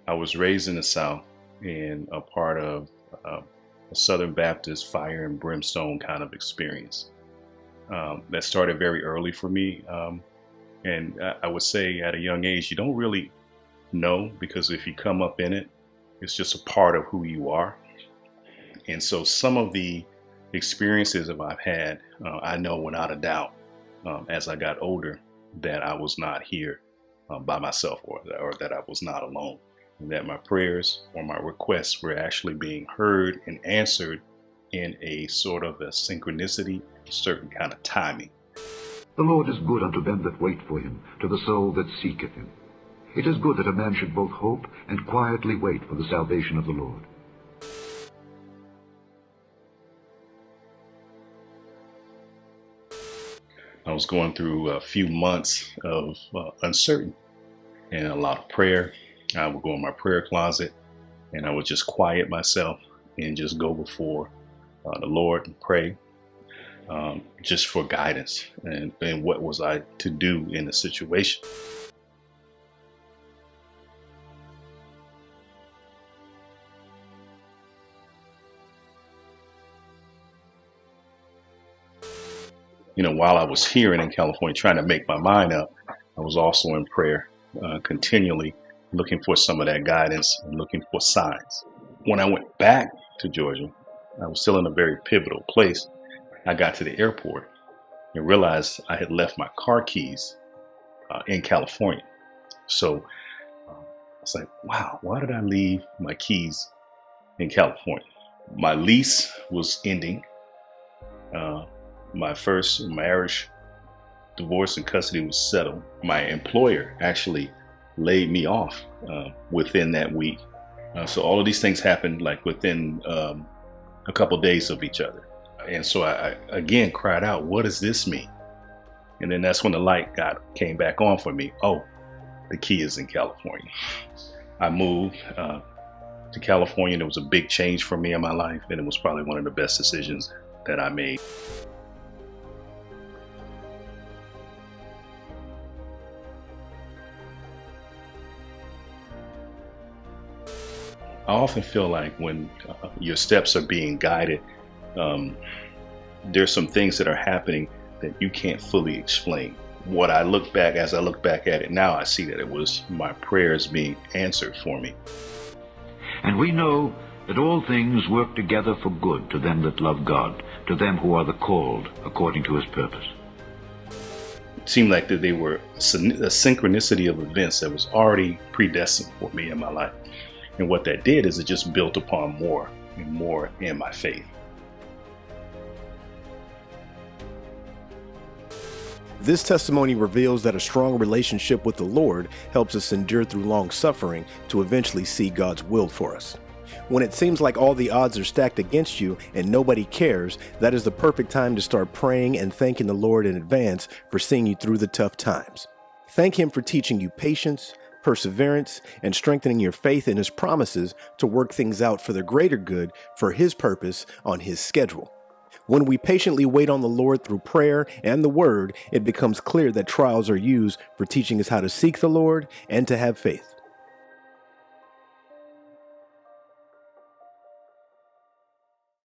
I was raised in the South and a part of a Southern Baptist fire and brimstone kind of experience. That started very early for me. And I would say at a young age, you don't really know, because if you come up in it, it's just a part of who you are. And so some of the experiences that I've had, I know without a doubt, as I got older, that I was not here by myself, or that I was not alone, and that my prayers or my requests were actually being heard and answered in a sort of a synchronicity, a certain kind of timing. The Lord is good unto them that wait for him, to the soul that seeketh him. It is good that a man should both hope and quietly wait for the salvation of the Lord. I was going through a few months of uncertainty and a lot of prayer. I would go in my prayer closet and I would just quiet myself and just go before the Lord and pray, just for guidance and what was I to do in the situation. While I was here and in California trying to make my mind up, I was also in prayer, continually looking for some of that guidance and looking for signs. When I went back to Georgia, I was still in a very pivotal place. I got to the airport and realized I had left my car keys in California. So I was like, wow, why did I leave my keys in California? My lease was ending. My first marriage, divorce and custody was settled. My employer actually laid me off within that week. So all of these things happened like within a couple of days of each other. And so I again cried out, what does this mean? And then that's when the light came back on for me. Oh, the key is in California. I moved to California. There was a big change for me in my life, and it was probably one of the best decisions that I made. I often feel like when your steps are being guided, there's some things that are happening that you can't fully explain. As I look back at it now, I see that it was my prayers being answered for me. And we know that all things work together for good to them that love God, to them who are the called according to his purpose. It seemed like that they were a synchronicity of events that was already predestined for me in my life. And what that did is it just built upon more and more in my faith. This testimony reveals that a strong relationship with the Lord helps us endure through long suffering to eventually see God's will for us. When it seems like all the odds are stacked against you and nobody cares, that is the perfect time to start praying and thanking the Lord in advance for seeing you through the tough times. Thank him for teaching you patience, perseverance, and strengthening your faith in his promises to work things out for the greater good for his purpose on his schedule. When we patiently wait on the Lord through prayer and the word, it becomes clear that trials are used for teaching us how to seek the Lord and to have faith.